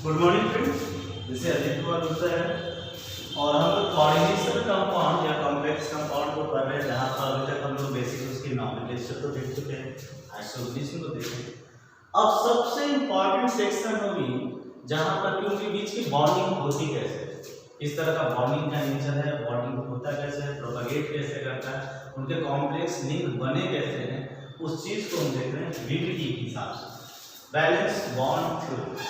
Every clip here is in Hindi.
गुड मॉर्निंग फ्रेंड्स, जैसे अजीत कुमार गुप्ता है और हम लोग कोऑर्डिनेशन कंपाउंड या कॉम्प्लेक्स कंपाउंड को पढ़ रहे हैं, जहाँ पर अभी तक हम लोग बेसिक उसकी नॉमेनक्लेचर को देख चुके हैं, आइसोमरिज्म को देखें। अब सबसे इम्पोर्टेंट सेक्शन होगी जहाँ पर कि उनके बीच की बॉन्डिंग होती कैसे, इस तरह का बॉन्डिंग का नेचर है, बॉन्डिंग होता कैसे है, प्रोपेगेट कैसे करता है, उनके कॉम्प्लेक्स लिंक बने कैसे हैं, उस चीज़ को हम देख रहे हैं वीबीटी के हिसाब से। Valence bond theory,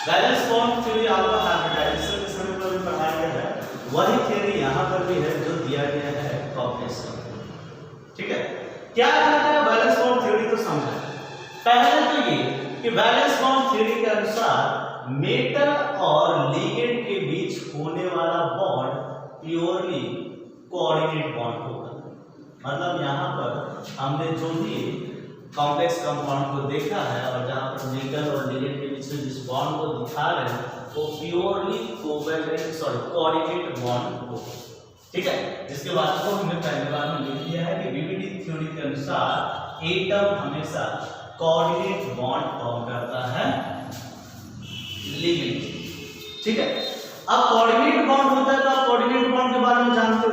valence bond theory आपका हाइब्रिडाइजेशन के समय पर भी पढ़ाया गया है, वही थ्योरी यहाँ पर भी है जो दिया गया है कॉम्प्लेक्स का। ठीक है, क्या कहता है बैलेंस बॉन्ड थ्योरी, तो समझे पहले तो ये कि बैलेंस बॉन्ड थ्योरी के अनुसार मेटल और लिगेंड के बीच होने वाला बॉन्ड प्योरली कोऑर्डिनेट बॉन्ड होगा। मतलब यहाँ पर हमने जो भी कॉम्प्लेक्स कंपाउंड को देखा है और जहाँ पर मेटल और लिगेंड के बीच में जिस बॉन्ड को दिखा रहे हैं वो प्योरली कोऑर्डिनेट बॉन्ड होगा। ठीक है, जिसके बाद को हमने पहले बार में लिख दिया है कि वीबीटी थ्योरी के अनुसार एटम हमेशा कोऑर्डिनेट बॉन्ड फॉर्म करता है लिगेंड। ठीक है, अब कोऑर्डिनेट बॉन्ड होता है तो आप कोऑर्डिनेट बॉन्ड के बारे में जानते हो।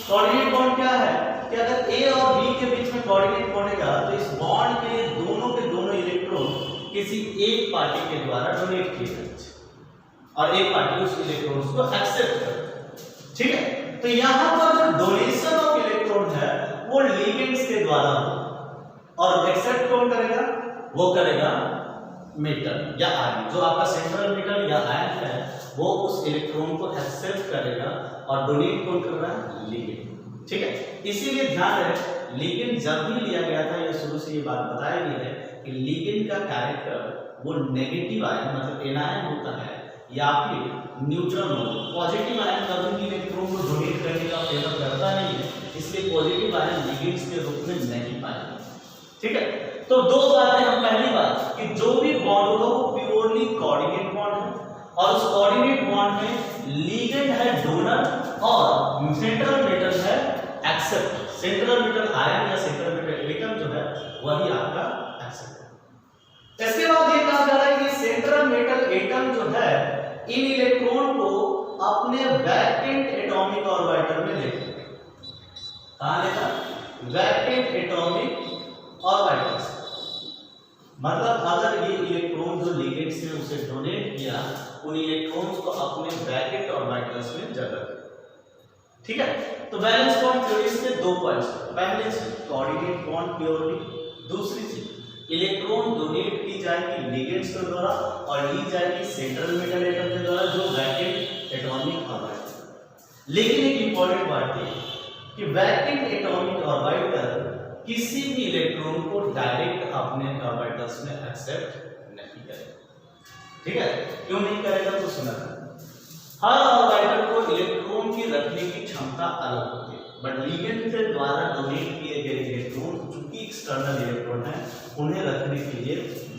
कोऑर्डिनेट बॉन्ड क्या है कि अगर ए और बी के बीच में कोऑर्डिनेट बनेगा तो इस बॉन्ड के दोनों इलेक्ट्रॉन किसी एक पार्टी के द्वारा डोनेट किए जाते और एक पार्टी उस इलेक्ट्रॉन्स को एक्सेप्ट करती। ठीक है, तो यहाँ पर जो डोनेशन ऑफ इलेक्ट्रॉन है वो लिगेंड्स के द्वारा होगा और एक्सेप्ट कौन करेगा, वो करेगा मेटल या आयन। जो आपका सेंट्रल मेटल या आयन है वो उस इलेक्ट्रॉन को एक्सेप्ट करेगा और डोनेट कौन कर रहा है, लिगेंड। ठीक है, इसीलिए ध्यान रहे लिगेंड जब भी लिया गया था या शुरू से ये बात बताई गई है कि लिगेंड का कैरेक्टर वो नेगेटिव आयन मतलब एनायन होता है या फिर न्यूट्रल होता है। पॉजिटिव आयन कभी भी इलेक्ट्रॉन को डोनेट करने का फेवर करता नहीं है, इसलिए पॉजिटिव आयन लिगेंड्स के रूप में नहीं पाएंगे। ठीक है, तो दो बातें हम, पहली बात कि जो भी बॉन्ड होगा वो प्योरली कोऑर्डिनेट बॉन्ड है और उस कोऑर्डिनेट बॉन्ड में लिगेंड है डोनर और सेंट्रल मेटल है एक्सेप्ट। सेंट्रल मेटल आयन या सेंट्रल मेटल एटम जो है वही आपका एक्सेप्ट। इसके बाद ये कहा जा रहा है कि सेंट्रल मेटल एटम जो है इन इलेक्ट्रॉन को अपने वैकेंट एटॉमिक ऑर्बिटल में लेगा। कहां लेगा, वैकेंट एटॉमिक ऑर्बिटल। मतलब अगर ये इलेक्ट्रॉन जो लिगेंड्स ने उसे डोनेट किया उन इलेक्ट्रॉन्स को अपने वैकेंट ऑर्बिटल्स में जगह दे। ठीक है, तो बैलेंस बॉन्ड थ्योरी के दो पॉइंट्स, पहले चीज कोऑर्डिनेट बॉन्ड प्योरली, दूसरी चीज इलेक्ट्रॉन डोनेट की जाएगी लिगेंड्स के द्वारा और ली जाएगी सेंट्रल मेटल एटम के द्वारा जो वैकेंट एटॉमिक ऑर्बिटल। लेकिन एक इंपॉर्टेंट बात ये कि वैकेंट एटॉमिक ऑर्बिटल किसी भी इलेक्ट्रॉन को डायरेक्ट अपने ऑर्बिटल्स में एक्सेप्ट नहीं करेगा। ठीक है, क्यों नहीं करेगा तो सुना, हर ऑर्बिटल को इलेक्ट्रॉन की रखने की क्षमता अलग होती है, बट लिगेंड के द्वारा डोनेट किए गए इलेक्ट्रॉन चूंकि एक्सटर्नल इलेक्ट्रॉन है उन्हें रखने के लिए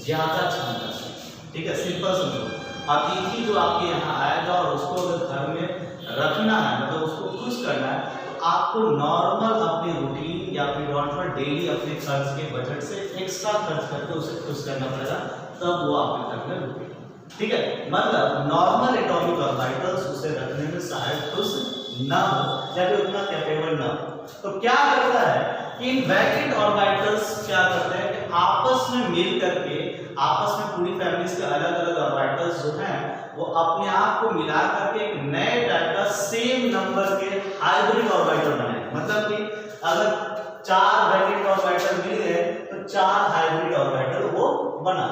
ज्यादा क्षमता है। ठीक है, सिंपल समझो, अतिथि जो आपके यहाँ आएगा और उसको अगर घर में रखना है मतलब उसको खुश करना है तो आपको नॉर्मल अपनी रूटीन या फिर नॉर्मल डेली अपने खर्च के बजट से एक्स्ट्रा खर्च करके उसे खुश करना पड़ेगा, तब वो आपके घर में रुकेगा। ठीक है, मतलब नॉर्मल एटॉमिक ऑर्बिटल्स उसे रखने में शायद खुश ना हो या फिर उतना कैपेबल ना हो, तो क्या करता है कि इन वैकेंट ऑर्बिटल्स क्या करते हैं कि आपस में मिल करके आपस में पूरी फैमिलीज के अलग अलग ऑर्बिटल्स जो हैं वो अपने आप को मिला करके एक नए टाइप का सेम नंबर के हाइब्रिड ऑर्बिटल बनाए। मतलब कि अगर 4 वैकेंट ऑर्बिटल मिल गए तो 4 हाइब्रिड ऑर्बिटल वो बना।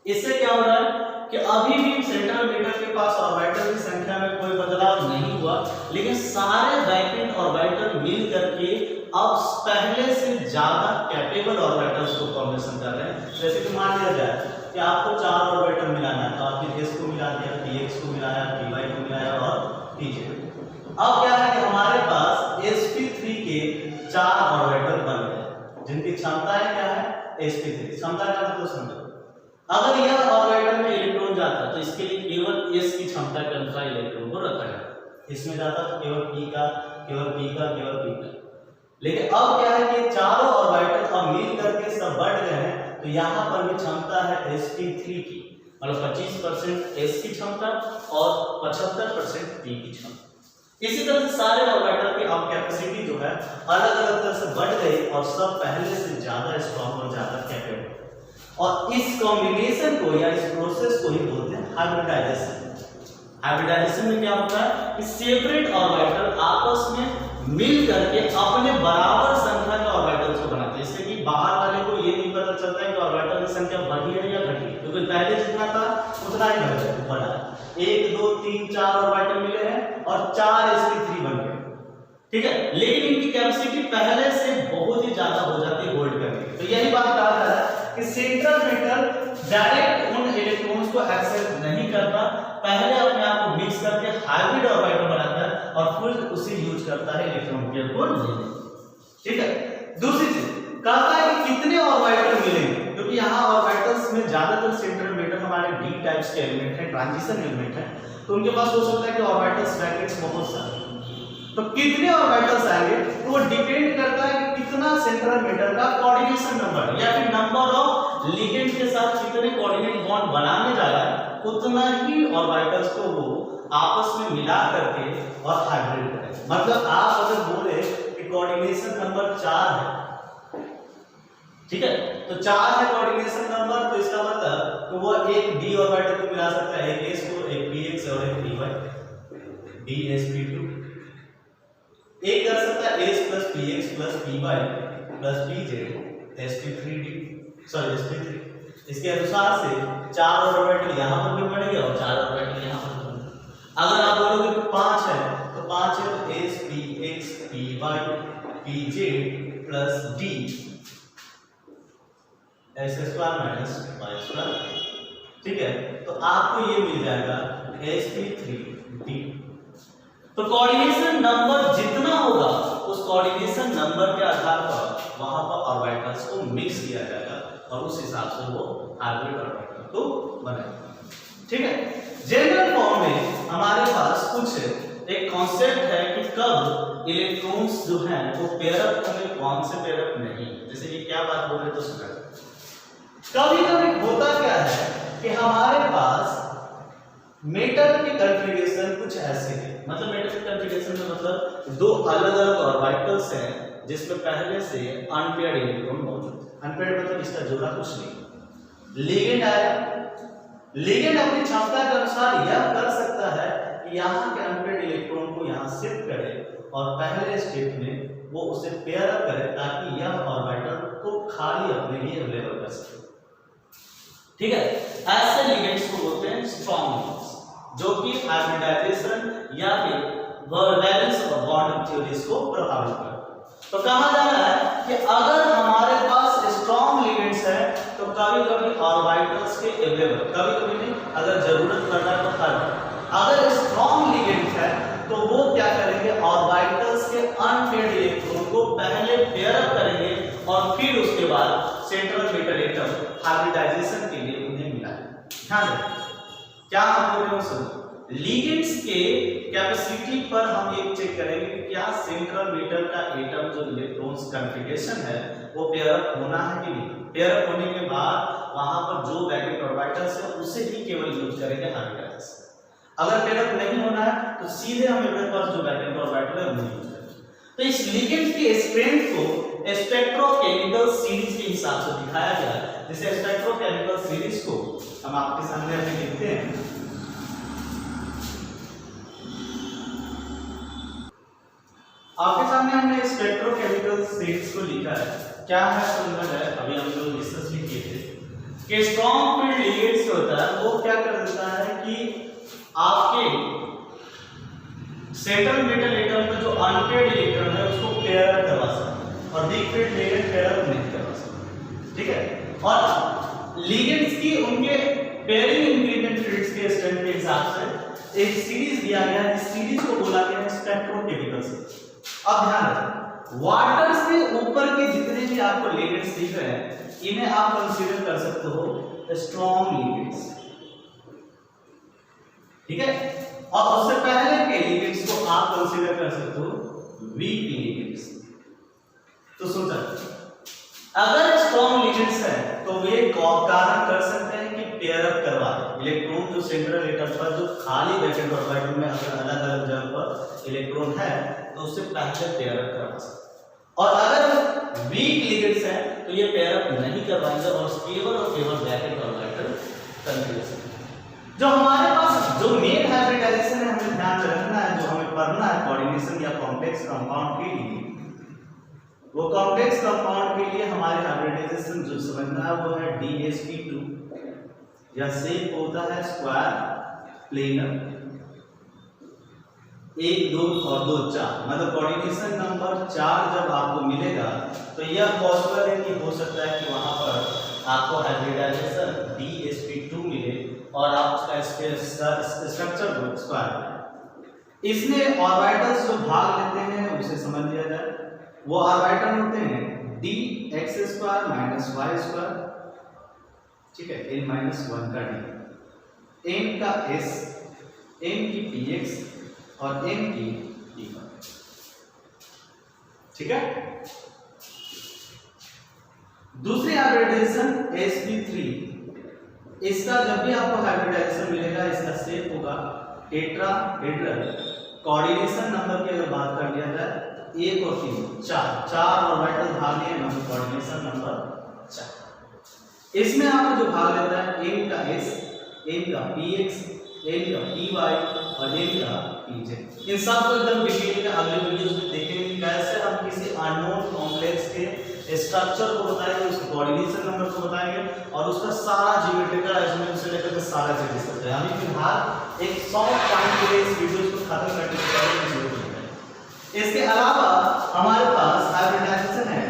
इससे क्या हो रहा है कि अभी भी सेंट्रल मेटल के पास ऑर्बिटल की संख्या में कोई बदलाव नहीं हुआ, लेकिन सारे वैकेंट ऑर्बिटल मिल करके अब पहले से ज्यादा कैपेबल ऑर्बिटल्स को फॉर्मेशन कर रहे हैं। जैसे कि मान लिया जाए कि आपको 4 ऑर्बिटल मिलाना है तो आपने s को मिला दिया, px को मिलाया, py को मिलाया और pz। अब क्या है कि हमारे पास sp3 के 4 ऑर्बिटल बन गए जिनकी क्षमताएं क्या है, sp3 क्षमता का मतलब समझो, अगर यह ऑर्बिटल में इलेक्ट्रॉन जाता तो इसके लिए केवल s की क्षमता के अनुसार इलेक्ट्रॉन को रखा जाता, इसमें जाता तो केवल p का, केवल p का, केवल p का। लेकिन अब क्या है कि चारों ऑर्बिटल अब मिल करके सब बढ़ गए हैं तो यहाँ पर भी क्षमता है sp3 की, मतलब 25% s की क्षमता और 75% p की क्षमता। इसी तरह से सारे ऑर्बिटल की अब कैपेसिटी जो है अलग अलग तरह से बढ़ गई और सब पहले से ज्यादा स्ट्रॉन्ग और ज्यादा कैपेबल। और इस कॉम्बिनेशन को या इस प्रोसेस को ही बोलते हैं हाइब्रिडाइजेशन। हाइब्रिडाइजेशन में क्या होता है कि सेपरेट ऑर्बिटल आपस में मिल करके अपने बराबर संख्या के ऑर्बिटल्स को बनाते हैं। जैसे कि बाहर वाले को ये नहीं पता चलता है कि ऑर्बिटल की संख्या बढ़ी है या घटी है, क्योंकि पहले जितना था उतना ही बढ़ा है। 1 2 3 4 ऑर्बिटल मिले हैं और 4 sp3 बन गए, ठीक है। लेकिन इनकी कैपेसिटी पहले से बहुत ही ज्यादा हो जाती है होल्ड करने की। तो यही बात कहा जा रहा है कि सेंट्रल मेटल डायरेक्ट उन इलेक्ट्रॉन्स को एक्सेप्ट नहीं करता, पहले अपने आप को मिक्स करके हाइब्रिड ऑर्बिटल बनाता है और फिर उसे यूज करता है इलेक्ट्रॉन पेयर को लेने, ठीक है। दूसरी चीज कहता है कि कितने ऑर्बिटल मिलेंगे, क्योंकि यहाँ ऑर्बिटल्स में ज्यादातर सेंट्रल मेटल हमारे डी टाइप्स के एलिमेंट हैं, ट्रांजिशन एलिमेंट हैं, तो उनके पास हो सकता है कि ऑर्बिटल्स ब्रैकेट्स बहुत सारे। तो कितने ऑर्बिटल्स आएंगे तो वो डिपेंड करता है कि कितना सेंट्रल मेटल का कोऑर्डिनेशन नंबर या फिर नंबर ऑफ लिगेंड के साथ कितने कोऑर्डिनेट बॉन्ड बनाने जा रहा है, उतना ही ऑर्बिटल्स को वो आपस में मिला करके और हाइब्रिड करें। मतलब आप अगर बोले कि कोऑर्डिनेशन नंबर 4 है, ठीक है, तो 4 है कोऑर्डिनेशन नंबर, तो इसका मतलब तो वो एक d ऑर्बिटल को मिला सकता है, एक s को, एक px और एक py, dsp2। एक कर सकता है s plus px plus py plus pz sp3d, sorry sp3। इसके अनुसार से 4 ऑर्बिटल यहाँ पर भी बढ़ेंगे और 4 ऑर्बिटल यहाँ पर बढ़ेंगे। अगर आप बोलोगे कि 5 है तो 5 है तो s px py pz plus d s square minus y square, ठीक है। तो आपको ये मिल जाएगा sp3d। तो कोऑर्डिनेशन नंबर जितना होगा उस कोऑर्डिनेशन नंबर के आधार पर वहां पर ऑर्बिटल्स को मिक्स किया जाएगा और उस हिसाब से वो हाइब्रिड ऑर्बिटल को बनेगा, ठीक है। जनरल फॉर्म में हमारे पास कुछ एक कॉन्सेप्ट है कि कब इलेक्ट्रॉन्स जो हैं वो पेयर अप होंगे, कौन से पेयर अप नहीं। जैसे कि क्या बात बोल रहे तो सुना, कभी कभी होता क्या है कि हमारे पास मेटल की कॉन्फ़िगरेशन कुछ ऐसे है, मतलब मेटल की कॉन्फ़िगरेशन में मतलब दो अलग अलग ऑर्बिटल्स हैं जिसमें पहले से अनपेयर्ड इलेक्ट्रॉन मौजूद है। अनपेयर्ड मतलब इसका जोड़ा कुछ नहीं। लिगेंड आया, लिगेंड अपनी क्षमता के अनुसार यह कर सकता है कि यहाँ के अनपेयर्ड इलेक्ट्रॉन को यहाँ शिफ्ट करे और पहले स्टेप में वो उसे पेयर अप करे ताकि यह ऑर्बिटल को खाली अपने लिए अवेलेबल कर सके, ठीक है। ऐसे लिगेंड्स को बोलते हैं स्ट्रॉन्ग लिगेंड्स, जो कि हाइब्रिडाइजेशन या फिर वैलेंस बॉन्ड थ्योरीज को प्रभावित करते। तो कहा जा रहा है कि अगर हमारे पास स्ट्रॉन्ग लिगेंड्स है तो कभी कभी ऑर्बिटल्स के अवेलेबल, कभी कभी नहीं, अगर जरूरत पड़ रहा है तो हर अगर स्ट्रॉन्ग लिगेंड है तो वो क्या करेंगे, ऑर्बिटल्स के अनपेयर्ड इलेक्ट्रॉन को पहले पेयर अप करेंगे और फिर उसके बाद सेंट्रल मेटल एटम हाइब्रिडाइजेशन के लिए उन्हें मिलाएंगे। ध्यान रखें क्या हम बोल रहे हैं, लिगेंड्स के कैपेसिटी पर हम ये चेक करेंगे कि क्या सेंट्रल मेटल का एटम जो इलेक्ट्रॉन्स कॉन्फ़िगरेशन है वो पेयर अप होना है कि नहीं। पेयर अप होने के बाद वहां पर जो वैलेंट ऑर्बिटल्स है उसे ही केवल यूज करेंगे हाइब्रिडाइजेशन। अगर पेयर अप नहीं होना है तो सीधे हम अपने पास जो वैलेंट ऑर्बिटल है उन्हें यूज करेंगे। तो इस लिगेंड की स्ट्रेंथ को स्पेक्ट्रोकेमिकल सीरीज के हिसाब से दिखाया गया है। जैसे स्पेक्ट्रोकेमिकल सीरीज को हम आपके सामने अभी लिखते हैं, आपके सामने हमने स्पेक्ट्रोकेमिकल सीरीज को लिखा है। क्या है संबंध है, अभी हम लोग डिस्कस भी किए थे कि स्ट्रॉन्ग फील्ड लिगेंड्स होता है वो क्या कर देता है कि आपके सेंट्रल मेटल एटम में जो अनपेयर्ड इलेक्ट्रॉन है उसको पेयर अप करवा सकता है और weak field ligand pair up नहीं करवा सकता, ठीक है। और लिगेंड्स की उनके पेयरिंग इंक्रीमेंट फील्ड्स के स्ट्रेंथ के हिसाब से एक सीरीज दिया गया है, इस सीरीज को बोला गया है स्पेक्ट्रोकेमिकल सीरीज। अब ध्यान रखें, वाटर से ऊपर के जितने भी आपको लिगेंड्स दिख रहे हैं इन्हें आप कंसीडर कर सकते हो स्ट्रॉन्ग लिगेंड्स, ठीक है। और उससे पहले के लिगेंड्स को आप कंसीडर कर सकते हो वीक लिगेंड्स। तो सुन सकते, अगर स्ट्रॉन्ग लिगेंड्स है तो वे कारण कर सकते हैं कि पेयर अप करवा दे टू सेंट्रल एटम पर जो खाली वैकेंट ऑर्बिटल में अगर अलग अलग जगह पर इलेक्ट्रॉन है तो उससे पहले पेयर अप करवा सकते हैं। और अगर वीक लिगेंड्स हैं तो ये पेयर अप नहीं करवाएंगे और केवल वैकेंट ऑर्बिटल कंटिन्यूस। जो हमारे पास जो मेन हाइब्रिडाइजेशन है हमें ध्यान रखना है, जो हमें पढ़ना है कोऑर्डिनेशन या कॉम्प्लेक्स कंपाउंड के लिए, वो कॉम्प्लेक्स कंपाउंड के लिए हमारे हाइब्रिडाइजेशन जो समझना है वो है DsP2 या शेप होता है स्क्वायर प्लेनर 1 2 और 2 4, मतलब कोऑर्डिनेशन नंबर 4 जब आपको मिलेगा तो यह पॉसिबल है कि हो सकता है कि वहां पर आपको हाइब्रिडाइजेशन DsP2 मिले और आप उसका स्ट्रक्चर को स्क्वायर। इसमें ऑर्बिटल्स जो भाग लेते हैं उसे समझ लिया जाए। वो ऑर्बिटल होते हैं dx² y², ठीक है, n-1 का d, n का s, n की px और n की py, ठीक है। दूसरी हाइब्रिडाइजेशन sp3, इसका जब भी आपको हाइब्रिडाइजेशन मिलेगा इसका शेप होगा टेट्राहेड्रल। कोऑर्डिनेशन नंबर की अगर बात कर लिया जाए 1 और 3 4 ऑर्बिटल भाग लिए मतलब कोऑर्डिनेशन नंबर 4। इसमें आपको जो भाग लेता है n का s, n का px, n का py और n का pz। इन सब को एकदम डिटेल में अगले वीडियोस में देखेंगे कैसे हम किसी अननोन कॉम्प्लेक्स के स्ट्रक्चर को बताएंगे, उसके कोऑर्डिनेशन नंबर को बताएंगे और उसका सारा ज्योमेट्रिकल अरेंजमेंट से लेकर के सारा चीज डिस्कस करेंगे। अभी फिलहाल एक शॉर्ट पॉइंट के लिए इस वीडियो को खत्म करने के बाद इसके अलावा हमारे पास हाइब्रिडाइजेशन है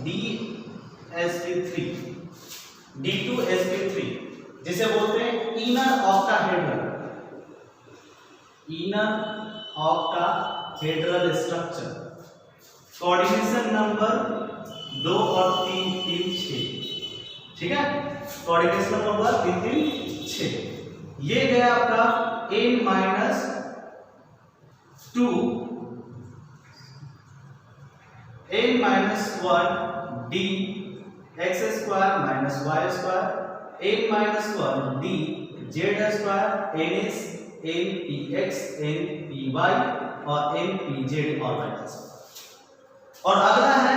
DsP3 D2sp3 जिसे बोलते हैं inner octahedral structure. Coordination number 2 और 3 3 6, ठीक है, कोऑर्डिनेशन नंबर 3 3 6। ये गया आपका n-2 n-1 d x² y² n-1 d z² ns npx npy और npz ऑर्बिटल्स। और अगला है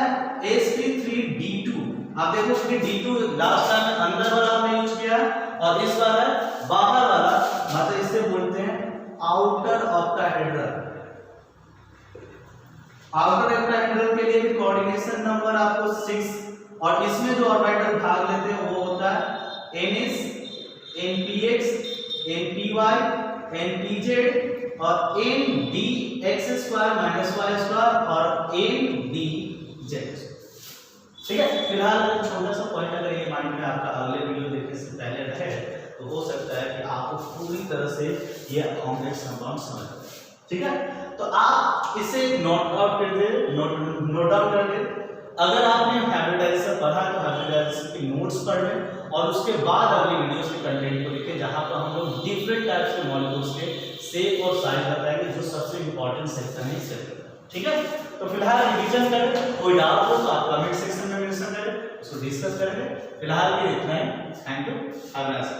sp3d2। आप देखो कि d2 लास्ट टाइम अंदर वाला हमने यूज किया और इस बार है बाहर वाला, मतलब इसे बोलते हैं आउटर ऑक्टाहेड्रल। आउटर ऑक्टाहेड्रल के लिए भी कोऑर्डिनेशन नंबर आपको 6 और इसमें जो ऑर्बिटल भाग लेते हैं वो होता है ns npx npy npz और ndx² y² और ndz, ठीक है। फिलहाल छोटा सा पॉइंट अगर ये माइंड में आपका अगले वीडियो देखने से पहले रहे तो हो सकता है कि आपको पूरी तरह से ये कॉम्प्लेक्स कंपाउंड समझ आए, ठीक है। तो आप इसे नोट डाउन कर दे। अगर आपने हाइब्रिडाइजेशन पढ़ा तो हाइब्रिडाइजेशन के नोट्स पढ़ लें और उसके बाद अगली वीडियोस के कंटेंट को लिखें जहां पर हम लोग डिफरेंट टाइप्स के मॉलिक्यूल्स के शेप और साइज बताएंगे जो सबसे इंपॉर्टेंट सेक्शन है इससे, ठीक है। तो फिलहाल रिवीजन करें, कोई डाउट हो तो आप कमेंट सेक्शन में मेंशन करें, उसको डिस्कस करेंगे। फिलहाल ये इतना ही। Thank you, have a nice day.